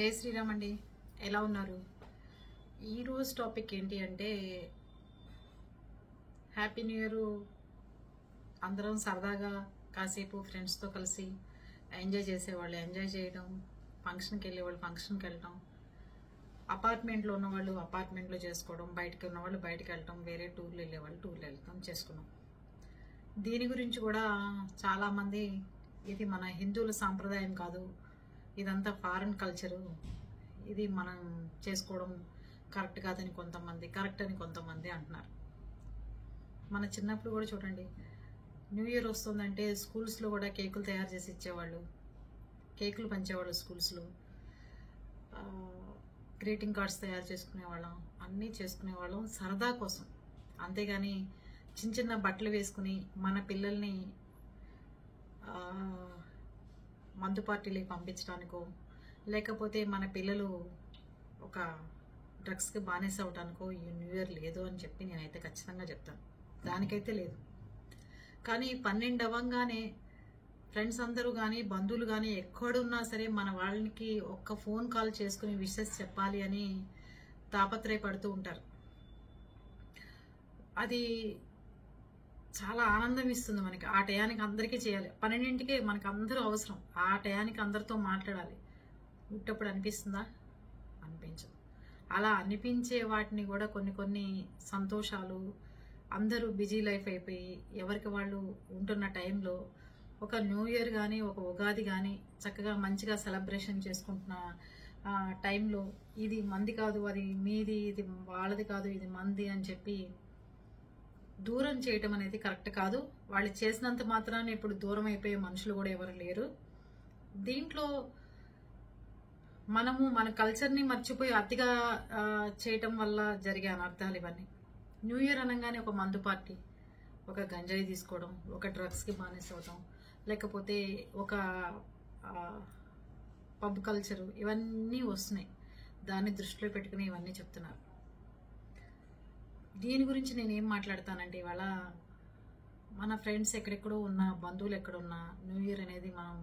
జై శ్రీరామ్ అండి. ఎలా ఉన్నారు? ఈరోజు టాపిక్ ఏంటి అంటే హ్యాపీ న్యూ ఇయర్. అందరం సరదాగా కాసేపు ఫ్రెండ్స్తో కలిసి ఎంజాయ్ చేసేవాళ్ళు ఎంజాయ్ చేయడం, ఫంక్షన్కి వెళ్ళేవాళ్ళు ఫంక్షన్కి వెళ్ళటం, అపార్ట్మెంట్లో ఉన్నవాళ్ళు అపార్ట్మెంట్లో చేసుకోవడం, బయటకు ఉన్నవాళ్ళు బయటకు వెళ్ళటం, వేరే టూర్లు వెళ్ళేవాళ్ళు టూర్లు వెళ్తాం చేసుకున్నాం. దీని గురించి కూడా చాలామంది ఇది మన హిందువుల సాంప్రదాయం కాదు, ఇదంతా ఫారెన్ కల్చరు, ఇది మనం చేసుకోవడం కరెక్ట్ కాదని కొంతమంది, కరెక్ట్ అని కొంతమంది అంటున్నారు. మన చిన్నప్పుడు కూడా చూడండి, న్యూ ఇయర్ వస్తుందంటే స్కూల్స్లో కూడా కేకులు తయారు చేసి ఇచ్చేవాళ్ళు, కేకులు పంచేవాళ్ళు స్కూల్స్లో, గ్రీటింగ్ కార్డ్స్ తయారు చేసుకునేవాళ్ళం, అన్నీ చేసుకునేవాళ్ళం సరదా కోసం. అంతేగాని చిన్న చిన్న బట్టలు వేసుకుని మన పిల్లల్ని మందు పార్టీలకి పంపించడానికో, లేకపోతే మన పిల్లలు ఒక డ్రగ్స్కి బానిస అవడానికో ఈ న్యూ ఇయర్ లేదు అని చెప్పి నేనైతే ఖచ్చితంగా చెప్తాను. దానికైతే లేదు. కానీ 12 అవ్వగానే ఫ్రెండ్స్ అందరూ కానీ బంధువులు కానీ ఎక్కడున్నా సరే మన వాళ్ళకి ఒక్క ఫోన్ కాల్ చేసుకుని విషెస్ చెప్పాలి అని తాపత్రయపడుతూ ఉంటారు. అది చాలా ఆనందం ఇస్తుంది మనకి. ఆ టయానికి అందరికీ చేయాలి, 12ంటికే మనకు అందరూ అవసరం, ఆ టయానికి అందరితో మాట్లాడాలి. ఉట్టప్పుడు అనిపిస్తుందా? అనిపించదు. అలా అనిపించే వాటిని కూడా కొన్ని సంతోషాలు, అందరూ బిజీ లైఫ్ అయిపోయి ఎవరికి వాళ్ళు ఉంటున్న టైంలో ఒక న్యూ ఇయర్ కానీ ఒక ఉగాది కానీ చక్కగా మంచిగా సెలబ్రేషన్ చేసుకుంటున్న టైంలో ఇది మంది కాదు, అది మీది, ఇది వాళ్ళది కాదు, ఇది మంది అని చెప్పి దూరం చేయటం అనేది కరెక్ట్ కాదు. వాళ్ళు చేసినంత మాత్రాన్ని ఇప్పుడు దూరం అయిపోయే మనుషులు కూడా ఎవరు లేరు. దీంట్లో మనము మన కల్చర్ని మర్చిపోయి అతిగా చేయటం వల్ల జరిగే అనర్థాలు ఇవన్నీ. న్యూ ఇయర్ అనగానే ఒక మందు పార్టీ, ఒక గంజాయి తీసుకోవడం, ఒక డ్రగ్స్కి బానిస అవడం, లేకపోతే ఒక పబ్ కల్చరు, ఇవన్నీ వస్తున్నాయి. దాన్ని దృష్టిలో పెట్టుకుని ఇవన్నీ చెప్తున్నారు. దీని గురించి నేనేం మాట్లాడతానంటే, ఇవాళ మన ఫ్రెండ్స్ ఎక్కడెక్కడో ఉన్నా, బంధువులు ఎక్కడున్నా, న్యూ ఇయర్ అనేది మనం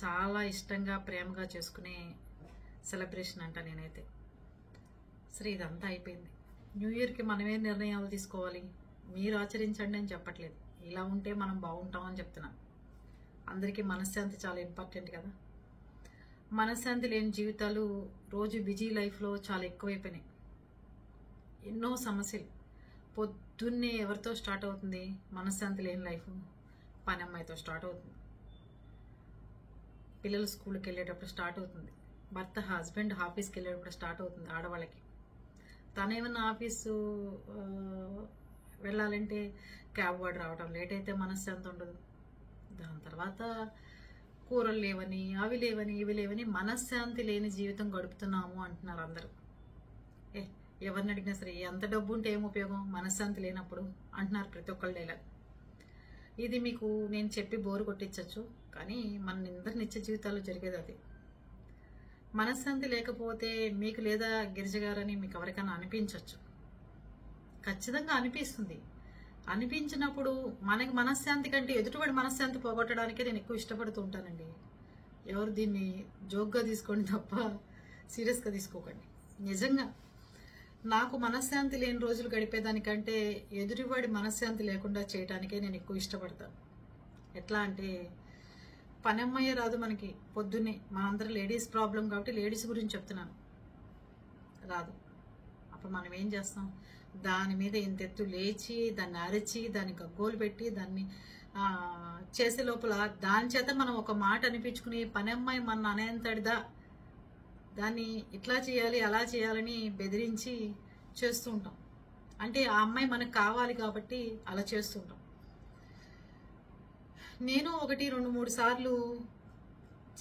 చాలా ఇష్టంగా ప్రేమగా చేసుకునే సెలబ్రేషన్ అంట నేనైతే. సరే, ఇదంతా అయిపోయింది. న్యూ ఇయర్కి మనమే నిర్ణయాలు తీసుకోవాలి, మీరు ఆచరించండి అని చెప్పట్లేదు. ఇలా ఉంటే మనం బాగుంటామని చెప్తున్నాను. అందరికీ మనశ్శాంతి చాలా ఇంపార్టెంట్ కదా. మనశ్శాంతి లేని జీవితాలు రోజు బిజీ లైఫ్లో చాలా ఎక్కువైపోయినాయి. ఎన్నో సమస్యలు. పొద్దున్నే ఎవరితో స్టార్ట్ అవుతుంది మనశ్శాంతి లేని లైఫ్? పని అమ్మాయితో స్టార్ట్ అవుతుంది, పిల్లలు స్కూల్కి వెళ్ళేటప్పుడు స్టార్ట్ అవుతుంది, భర్త హస్బెండ్ ఆఫీస్కి వెళ్ళేటప్పుడు స్టార్ట్ అవుతుంది ఆడవాళ్ళకి. తనేమన్నా ఆఫీసు వెళ్ళాలంటే క్యాబ్ వాడు రావడం లేట్ అయితే మనశ్శాంతి ఉండదు. దాని తర్వాత కూరలు లేవని, అవి లేవని, ఇవి లేవని మనశ్శాంతి లేని జీవితం గడుపుతున్నాము అంటున్నారు అందరూ. ఎవరిని అడిగినా సరే, ఎంత డబ్బు ఉంటే ఏం ఉపయోగం మనశ్శాంతి లేనప్పుడు అంటున్నారు ప్రతి ఒక్కళ్ళ డైలాగ్. ఇది మీకు నేను చెప్పి బోరు కొట్టించచ్చు, కానీ మన అందరి నిత్య జీవితాల్లో జరిగేది అది. మనశ్శాంతి లేకపోతే మీకు లేదా గిరిజ గారని మీకు ఎవరికైనా అనిపించవచ్చు, ఖచ్చితంగా అనిపిస్తుంది. అనిపించినప్పుడు మనకి మనశ్శాంతి కంటే ఎదుటివాడి మనశ్శాంతి పోగొట్టడానికే నేను ఎక్కువ ఇష్టపడుతూ ఉంటానండి. ఎవరు దీన్ని జోక్గా తీసుకోండి తప్ప సీరియస్గా తీసుకోకండి. నిజంగా నాకు మనశ్శాంతి లేని రోజులు గడిపేదానికంటే ఎదుటివాడి మనశ్శాంతి లేకుండా చేయడానికే నేను ఎక్కువ ఇష్టపడతాను. ఎట్లా అంటే, పని అమ్మాయి రాదు మనకి పొద్దున్నే, మనందరం లేడీస్ ప్రాబ్లం కాబట్టి లేడీస్ గురించి చెప్తున్నాను, రాదు. అప్పుడు మనం ఏం చేస్తాం? దాని మీద ఇంతెత్తు లేచి, దాన్ని అరిచి, దాన్ని గగ్గోలు పెట్టి, దాన్ని చేసే లోపల దాని చేత మనం ఒక మాట అనిపించుకుని, పని అమ్మాయి మన అనేంతటిదా దాన్ని ఇట్లా చేయాలి అలా చేయాలని బెదిరించి చేస్తూ ఉంటాం. అంటే ఆ అమ్మాయి మనకు కావాలి కాబట్టి అలా చేస్తుంటాం. నేను 1, 2, 3 సార్లు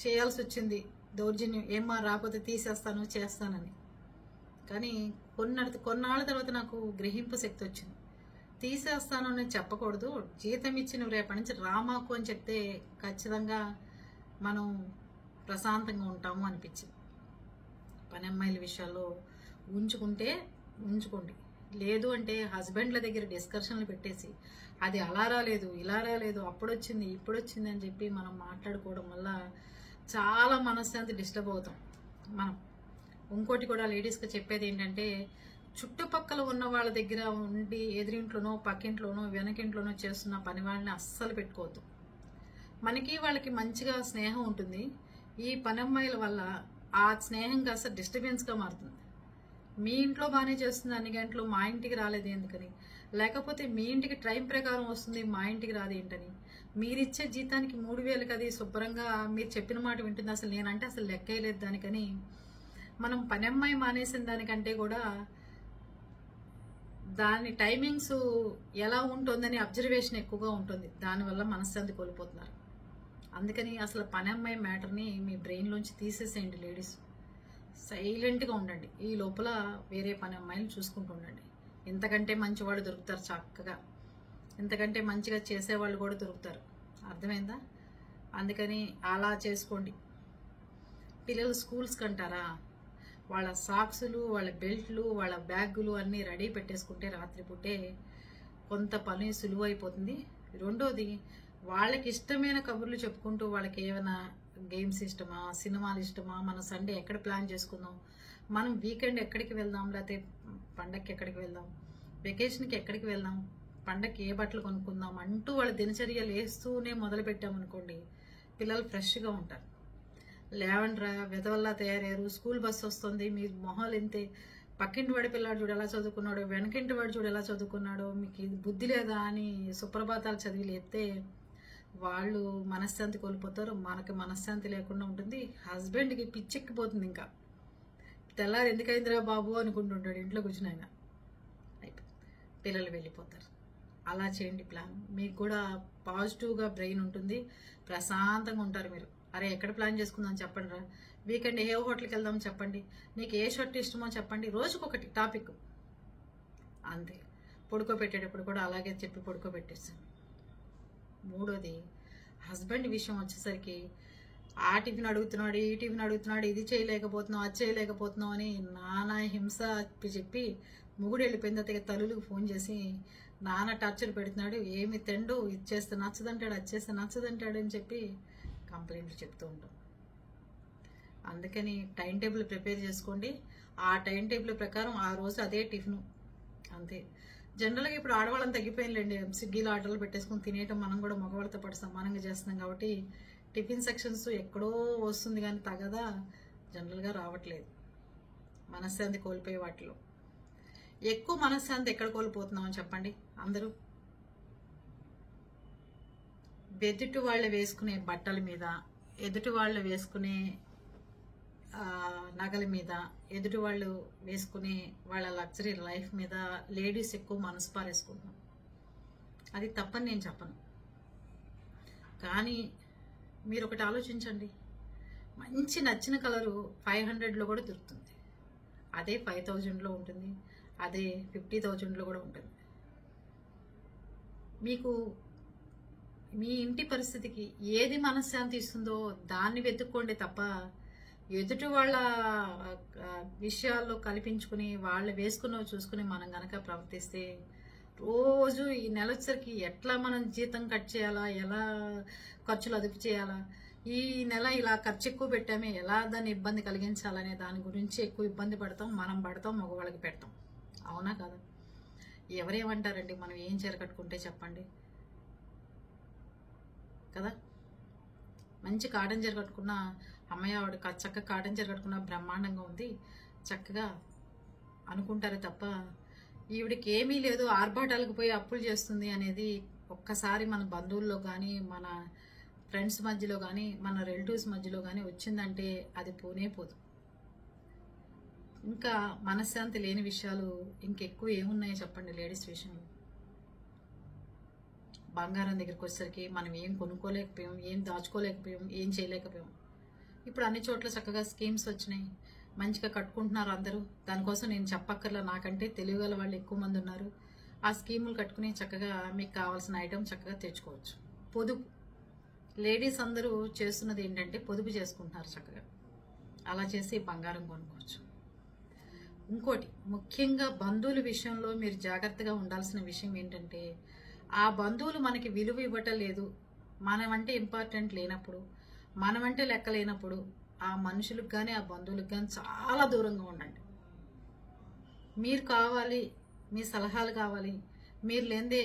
చేయాల్సి వచ్చింది దౌర్జన్యం. ఏమ్మా రాకపోతే తీసేస్తాను చేస్తానని. కానీ కొన్నాళ్ళ తర్వాత నాకు గ్రహింపు శక్తి వచ్చింది. తీసేస్తాను అని చెప్పకూడదు, జీతం ఇచ్చి నువ్వు రేపటి నుంచి రామాకు అని చెప్తే ఖచ్చితంగా మనం ప్రశాంతంగా ఉంటాము అనిపించింది. పని అమ్మాయిల విషయాల్లో ఉంచుకోండి, లేదు అంటే హస్బెండ్ల దగ్గర డిస్కషన్లు పెట్టేసి అది అలా రాలేదు, ఇలా రాలేదు, అప్పుడొచ్చింది ఇప్పుడొచ్చింది అని చెప్పి మనం మాట్లాడుకోవడం వల్ల చాలా మనశ్శాంతి డిస్టర్బ్ అవుతాం. మనం ఇంకోటి కూడా లేడీస్కి చెప్పేది ఏంటంటే, చుట్టుపక్కల ఉన్న వాళ్ళ దగ్గర ఉండి ఎదురింట్లోనో పక్కింట్లోనో వెనకింట్లోనో చేస్తున్న పని వాళ్ళని అస్సలు పెట్టుకోవద్దు. మనకి వాళ్ళకి మంచిగా స్నేహం ఉంటుంది. ఈ పని అమ్మాయిల వల్ల ఆ స్నేహం కాస్త డిస్టర్బెన్స్గా మారుతుంది. మీ ఇంట్లో బాగానే చేస్తుంది అన్ని గంటలు, మా ఇంటికి రాలేదు ఎందుకని, లేకపోతే మీ ఇంటికి టైం ప్రకారం వస్తుంది మా ఇంటికి రాదు ఏంటని, మీరిచ్చే జీతానికి 3000 అది శుభ్రంగా మీరు చెప్పిన మాట వింటుంది, అసలు నేనంటే అసలు లెక్కేయలేదు దానికని. మనం పని అమ్మాయి మానేసిన దానికంటే కూడా దాని టైమింగ్స్ ఎలా ఉంటుందని అబ్జర్వేషన్ ఎక్కువగా ఉంటుంది. దానివల్ల మనశ్శాంతి కోల్పోతున్నారు. అందుకని అసలు పని అమ్మాయి మ్యాటర్ని మీ బ్రెయిన్లోంచి తీసేసేయండి లేడీస్. సైలెంట్గా ఉండండి. ఈ లోపల వేరే పని అమ్మాయిని చూసుకుంటూ ఉండండి. ఇంతకంటే మంచివాడు దొరుకుతారు చక్కగా, ఇంతకంటే మంచిగా చేసేవాళ్ళు కూడా దొరుకుతారు. అర్థమైందా? అందుకని అలా చేసుకోండి. పిల్లలు స్కూల్స్కి అంటారా, వాళ్ళ సాక్సులు, వాళ్ళ బెల్ట్లు, వాళ్ళ బ్యాగులు అన్నీ రెడీ పెట్టేసుకుంటే రాత్రిపూటే కొంత పని సులువైపోతుంది. రెండోది, వాళ్ళకి ఇష్టమైన కబుర్లు చెప్పుకుంటూ వాళ్ళకి ఏమైనా గేమ్స్ ఇష్టమా, సినిమాలు ఇష్టమా, మన సండే ఎక్కడ ప్లాన్ చేసుకుందాం, మనం వీకెండ్ ఎక్కడికి వెళ్దాం, లేకపోతే పండగకి ఎక్కడికి వెళ్దాం, వెకేషన్కి ఎక్కడికి వెళ్దాం, పండగకి ఏ బట్టలు కొనుక్కుందాం అంటూ వాళ్ళ దినచర్యలు వేస్తూనే మొదలు పెట్టామనుకోండి, పిల్లలు ఫ్రెష్గా ఉంటారు. లేవండ్రా వెదవల్లా తయారయ్యారు, స్కూల్ బస్సు వస్తుంది, మీ మొహాలు ఇంతే, పక్కింటి వాడి పిల్లాడు చూడు ఎలా చదువుకున్నాడో, వెనకింటి వాడు చూడు ఎలా చదువుకున్నాడో, మీకు ఇది బుద్ధి లేదా అని సుప్రభాతాలు చదివి లేస్తే వాళ్ళు మనశ్శాంతి కోల్పోతారు. మనకి మనశ్శాంతి లేకుండా ఉంటుంది. హస్బెండ్కి పిచ్చెక్కిపోతుంది. ఇంకా తెల్లారు ఎందుకైందిరా బాబు అనుకుంటుంటాడు ఇంట్లో కూర్చుని. ఆయన అయిపోయి పిల్లలు వెళ్ళిపోతారు. అలా చేయండి ప్లాన్. మీకు కూడా పాజిటివ్గా బ్రెయిన్ ఉంటుంది, ప్రశాంతంగా ఉంటారు మీరు. అరే ఎక్కడ ప్లాన్ చేసుకుందాం చెప్పండి రా, వీకెండ్ ఏ హోటల్కి వెళ్దాం చెప్పండి, నీకు ఏ షర్ట్ ఇష్టమో చెప్పండి, రోజుకొకటి టాపిక్ అంతే. పడుకోబెట్టేటప్పుడు కూడా అలాగే చెప్పి పడుకోబెట్టేస్తాను. మూడోది, హస్బెండ్ విషయం వచ్చేసరికి ఆ టిఫిన్ అడుగుతున్నాడు, ఈ టిఫిన్ అడుగుతున్నాడు, ఇది చేయలేకపోతున్నావు, అది చేయలేకపోతున్నావు అని నానా హింస చెప్పి మొగుడు వెళ్ళిపోయిన తర్వాత తల్లులకు ఫోన్ చేసి నానా టార్చర్ పెడుతున్నాడు. ఏమి తిండు, ఇది చేస్తే నచ్చదంటాడు, అది చేస్తే నచ్చదంటాడు అని చెప్పి కంప్లైంట్లు చెప్తూ ఉంటాం. అందుకని టైం టేబుల్ ప్రిపేర్ చేసుకోండి. ఆ టైం టేబుల్ ప్రకారం ఆ రోజు అదే టిఫిన్ అంతే. జనరల్గా ఇప్పుడు ఆడవాళ్ళని తగ్గిపోయినలేండి, స్విగ్గీలో ఆర్డర్లు పెట్టేసుకుని తినేయటం మనం కూడా మగవాళ్ళతో పాటు సమానంగా చేస్తున్నాం కాబట్టి టిఫిన్ సెక్షన్స్ ఎక్కడో వస్తుంది కానీ తగదా జనరల్గా రావట్లేదు. మనశ్శాంతి కోల్పోయే వాటిలో ఎక్కువ మనశ్శాంతి ఎక్కడ కోల్పోతున్నామని చెప్పండి అందరూ? ఎదుటి వాళ్ళు వేసుకునే బట్టల మీద, ఎదుటి వాళ్ళు వేసుకునే నగల మీద, ఎదుటి వాళ్ళు వేసుకునే వాళ్ళ లగ్జరీ లైఫ్ మీద లేడీస్ ఎక్కువ మనసు పారేసుకుంటున్నాం. అది తప్పని నేను చెప్పను, కానీ మీరు ఒకటి ఆలోచించండి. మంచి నచ్చిన కలరు 500లో కూడా దొరుకుతుంది, అదే 5000లో ఉంటుంది, అదే 50,000లో కూడా ఉంటుంది. మీకు మీ ఇంటి పరిస్థితికి ఏది మనశ్శాంతి ఇస్తుందో దాన్ని వెతుక్కోండి తప్ప ఎదుటి వాళ్ళ విషయాల్లో కల్పించుకుని వాళ్ళు వేసుకున్నవి చూసుకుని మనం గనక ప్రవర్తిస్తే రోజు ఈ నెల వచ్చరికి ఎట్లా మనం జీతం కట్ చేయాలా, ఎలా ఖర్చులు అదుపు చేయాలా, ఈ నెల ఇలా ఖర్చు ఎక్కువ పెట్టామే ఎలా దాన్ని ఇబ్బంది కలిగించాలనే దాని గురించి ఎక్కువ ఇబ్బంది పడతాం. మనం పడతాం, మగవాళ్ళకి పెడతాం. అవునా కదా? ఎవరేమంటారండి మనం ఏం చీర కట్టుకుంటే చెప్పండి కదా? మంచి కాటన్ చీర కట్టుకున్న అమ్మయ్య ఆవిడ చక్కగా కాటన్ చీర కట్టుకున్న బ్రహ్మాండంగా ఉంది చక్కగా అనుకుంటారే తప్ప ఈవిడికి ఏమీ లేదు, ఆర్భాటాలకు పోయి అప్పులు చేస్తుంది అనేది ఒక్కసారి మన బంధువుల్లో కానీ, మన ఫ్రెండ్స్ మధ్యలో కానీ, మన రిలేటివ్స్ మధ్యలో కానీ వచ్చిందంటే అది పోనే పోదు. ఇంకా మనశ్శాంతి లేని విషయాలు ఇంకెక్కువ ఏమున్నాయో చెప్పండి లేడీస్ విషయంలో? బంగారం దగ్గరికి వచ్చేసరికి మనం ఏం కొనుక్కోలేకపోయాం, ఏం దాచుకోలేకపోయాం, ఏం చేయలేకపోయాం. ఇప్పుడు అన్ని చోట్ల చక్కగా స్కీమ్స్ వచ్చినాయి, మంచిగా కట్టుకుంటున్నారు అందరూ. దానికోసం నేను చెప్పక్కర్లా, నాకంటే తెలివిగల వాళ్ళు ఎక్కువ మంది ఉన్నారు. ఆ స్కీములు కట్టుకుని చక్కగా మీకు కావాల్సిన ఐటమ్ చక్కగా తెచ్చుకోవచ్చు. పొదుపు లేడీస్ అందరూ చేస్తున్నది ఏంటంటే పొదుపు చేసుకుంటున్నారు చక్కగా. అలా చేసి బంగారం కొనుక్కోవచ్చు. ఇంకోటి ముఖ్యంగా బంధువుల విషయంలో మీరు జాగ్రత్తగా ఉండాల్సిన విషయం ఏంటంటే, ఆ బంధువులు మనకి విలువ ఇవ్వటం లేదు, మనమంటే ఇంపార్టెంట్ లేనప్పుడు, మనమంటే లెక్క లేనప్పుడు ఆ మనుషులకు కానీ ఆ బంధువులకు కానీ చాలా దూరంగా ఉండండి. మీరు కావాలి, మీ సలహాలు కావాలి. మీరు లేనిదే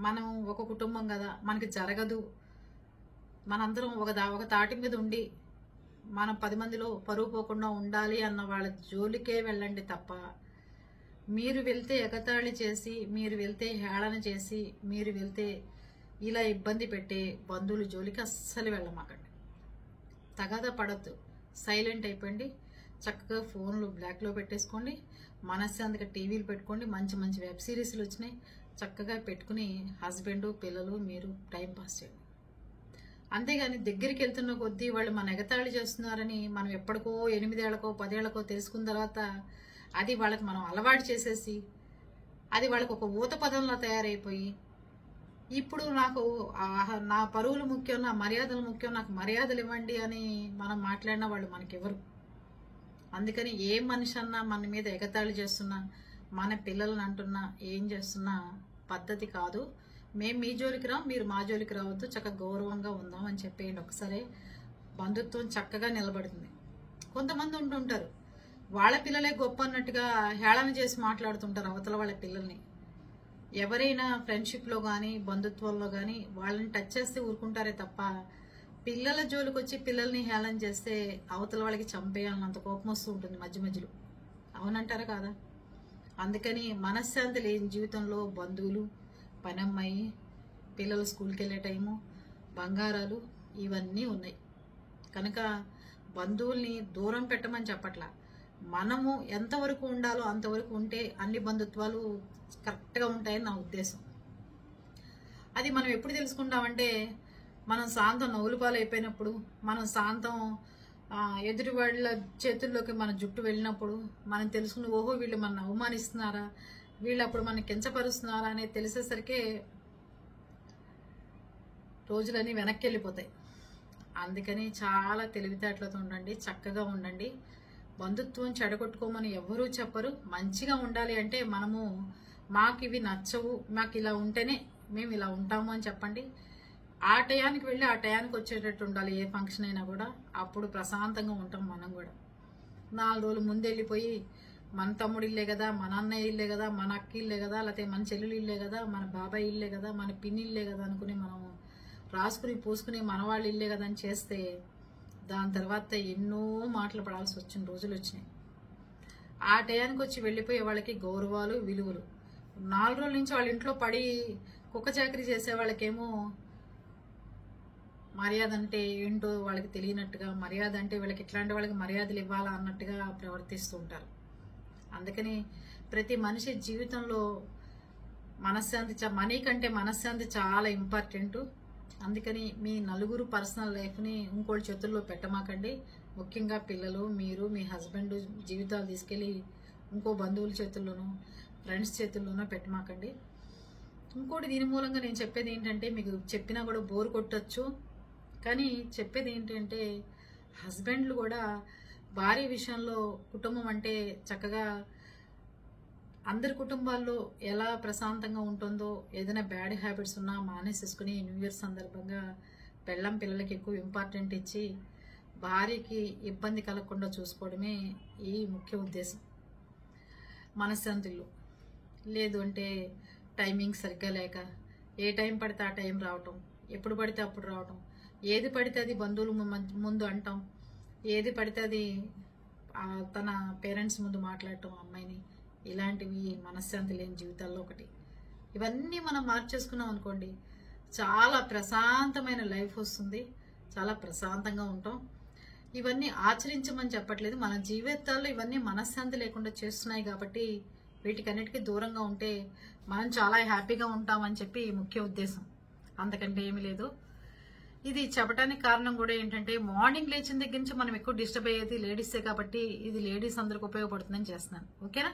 మనం ఒక కుటుంబం కదా, మనకి జరగదు. మనందరం ఒక తాటి మీద ఉండి మనం 10 మందిలో పరువు పోకుండా ఉండాలి అన్న వాళ్ళ జోలికే వెళ్ళండి తప్ప, మీరు వెళ్తే ఎగతాళి చేసి, మీరు వెళ్తే హేళన చేసి, మీరు వెళ్తే ఇలా ఇబ్బంది పెట్టే బంధువుల జోలికి అస్సలు వెళ్ళమాకండి. తగాదా పడద్దు, సైలెంట్ అయిపోండి. చక్కగా ఫోన్లు బ్లాక్లో పెట్టేసుకోండి. మనశ్శాంతిగా టీవీలు పెట్టుకోండి. మంచి మంచి వెబ్ సిరీస్లు వచ్చినాయి, చక్కగా పెట్టుకుని హస్బెండ్ పిల్లలు మీరు టైం పాస్ చేయండి. అంతేగాని దగ్గరికి వెళ్తున్న కొద్దీ వాళ్ళు మన ఎగతాళి చేస్తున్నారని మనం ఎప్పటికో 8 ఏళ్లకో 10 ఏళ్లకో తెలుసుకున్న తర్వాత అది వాళ్ళకి మనం అలవాటు చేసేసి అది వాళ్ళకి ఒక ఊత పదంలా తయారైపోయి, ఇప్పుడు నాకు నా పరువులు ముఖ్యం, నా మర్యాదలు ముఖ్యం, నాకు మర్యాదలు ఇవ్వండి అని మనం మాట్లాడినా వాళ్ళు మనకివ్వరు. అందుకని ఏ మనిషి అన్నా మన మీద ఎగతాళి చేస్తున్నా, మన పిల్లల్ని అంటున్నా, ఏం చేస్తున్నా పద్ధతి కాదు. మేము మీ జోలికి రాం, మీరు మా జోలికి రావద్దు, చక్కగా గౌరవంగా ఉందాం అని చెప్పేయండి. ఒకసారి బంధుత్వం చక్కగా నిలబడుతుంది. కొంతమంది ఉంటుంటారు, వాళ్ళ పిల్లలే గొప్ప అన్నట్టుగా హేళన చేసి మాట్లాడుతుంటారు అవతల వాళ్ళ పిల్లల్ని. ఎవరైనా ఫ్రెండ్షిప్లో కానీ బంధుత్వంలో కానీ వాళ్ళని టచ్ చేస్తే ఊరుకుంటారే తప్ప, పిల్లల జోలికి వచ్చి పిల్లల్ని హేళన చేస్తే అవతల వాళ్ళకి చంపేయాలన్నంత కోపం వస్తూ ఉంటుంది మధ్య మధ్యలో. అవునంటారా కాదా? అందుకని మనశ్శాంతి లేని జీవితంలో బంధువులు, పనమ్మాయి, పిల్లలు స్కూల్కి వెళ్ళే టైము, బంగారాలు ఇవన్నీ ఉన్నాయి. కనుక బంధువుల్ని దూరం పెట్టమని చెప్పట్లా, మనము ఎంతవరకు ఉండాలో అంతవరకు ఉంటే అన్ని బంధుత్వాలు కరెక్ట్గా ఉంటాయని నా ఉద్దేశం. అది మనం ఎప్పుడు తెలుసుకుంటామంటే, మనం శాంతం నవ్వులపాలు అయిపోయినప్పుడు, మనం శాంతం ఎదుటి వాళ్ళ చేతుల్లోకి మన జుట్టు వెళ్ళినప్పుడు మనం తెలుసుకుని, ఓహో వీళ్ళు మన అవమానిస్తున్నారా, వీళ్ళు అప్పుడు మన కించపరుస్తున్నారా అనేది తెలిసేసరికి రోజులన్నీ వెనక్కి వెళ్ళిపోతాయి. అందుకని చాలా తెలివితేటలతో ఉండండి, చక్కగా ఉండండి. బంధుత్వం చెడగొట్టుకోమని ఎవరూ చెప్పరు. మంచిగా ఉండాలి అంటే మనము మాకు ఇవి నచ్చవు, మాకు ఇలా ఉంటేనే మేము ఇలా ఉంటాము అని చెప్పండి. ఆ టయానికి వెళ్ళి ఆ టయానికి వచ్చేటట్టు ఉండాలి. ఏ ఫంక్షన్ అయినా కూడా అప్పుడు ప్రశాంతంగా ఉంటాం మనం కూడా. 4 రోజులు ముందు వెళ్ళిపోయి మన తమ్ముడు ఇల్లే కదా, మన అన్నయ్య ఇల్లే కదా, మన అక్క ఇల్లే కదా, లేకపోతే మన చెల్లెలు ఇల్లే కదా, మన బాబాయ్ ఇల్లే కదా, మన పిన్ని ఇల్లే కదా అనుకుని మనం రాసుకుని పూసుకుని మనవాళ్ళు ఇల్లే కదా అని చేస్తే దాని తర్వాత ఎన్నో మాటలు పడాల్సి వచ్చిన రోజులు వచ్చినాయి. ఆ టయానికి వచ్చి వెళ్ళిపోయే వాళ్ళకి గౌరవాలు, విలువలు. 4 రోజుల నుంచి వాళ్ళ ఇంట్లో పడి కుక్క చాకరీ చేసే వాళ్ళకేమో మర్యాద అంటే ఏంటో వాళ్ళకి తెలియనట్టుగా, మర్యాద అంటే వీళ్ళకి ఇట్లాంటి వాళ్ళకి మర్యాదలు ఇవ్వాలా అన్నట్టుగా ప్రవర్తిస్తూ ఉంటారు. అందుకని ప్రతి మనిషి జీవితంలో మనశ్శాంతి, మనీ కంటే మనశ్శాంతి చాలా ఇంపార్టెంట్. అందుకని మీ నలుగురు పర్సనల్ లైఫ్ని ఇంకోటి చేతుల్లో పెట్టమాకండి. ముఖ్యంగా పిల్లలు, మీరు, మీ హస్బెండ్ జీవితాలు తీసుకెళ్ళి ఇంకో బంధువుల చేతుల్లోనూ ఫ్రెండ్స్ చేతుల్లోనూ పెట్టమాకండి. ఇంకోటి దీని మూలంగా నేను చెప్పేది ఏంటంటే, మీకు చెప్పినా కూడా బోర్ కొట్టచ్చు, కానీ చెప్పేది ఏంటంటే హస్బెండ్లు కూడా భార్య విషయంలో కుటుంబం అంటే చక్కగా అందరి కుటుంబాల్లో ఎలా ప్రశాంతంగా ఉంటుందో, ఏదైనా బ్యాడ్ హ్యాబిట్స్ ఉన్నా మానేసేసుకుని న్యూ ఇయర్ సందర్భంగా పెళ్ళం పిల్లలకి ఎక్కువ ఇంపార్టెంట్ ఇచ్చి భార్యకి ఇబ్బంది కలగకుండా చూసుకోవడమే ఈ ముఖ్య ఉద్దేశం. మనశ్శాంతులు లేదు అంటే టైమింగ్ సరిగ్గా లేక ఏ టైం పడితే ఆ టైం రావటం, ఎప్పుడు పడితే అప్పుడు రావటం, ఏది పడితే అది బంధువులు ముందు అంటాం, ఏది పడితే అది తన పేరెంట్స్ ముందు మాట్లాడటం అమ్మాయిని, ఇలాంటివి మనశ్శాంతి లేని జీవితాల్లో ఒకటి. ఇవన్నీ మనం మార్చేసుకున్నాం అనుకోండి, చాలా ప్రశాంతమైన లైఫ్ వస్తుంది, చాలా ప్రశాంతంగా ఉంటాం. ఇవన్నీ ఆచరించమని చెప్పట్లేదు, మన జీవితాల్లో ఇవన్నీ మనశ్శాంతి లేకుండా చేస్తున్నాయి కాబట్టి వీటికన్నిటికీ దూరంగా ఉంటే మనం చాలా హ్యాపీగా ఉంటామని చెప్పి ముఖ్య ఉద్దేశం. అంతకంటే ఏమీ లేదు. ఇది చెప్పడానికి కారణం కూడా ఏంటంటే, మార్నింగ్ లేచిన దగ్గర నుంచి మనం ఎక్కువ డిస్టర్బ్ అయ్యేది లేడీసే కాబట్టి ఇది లేడీస్ అందరికి ఉపయోగపడుతుందని చేస్తున్నాను. ఓకేనా?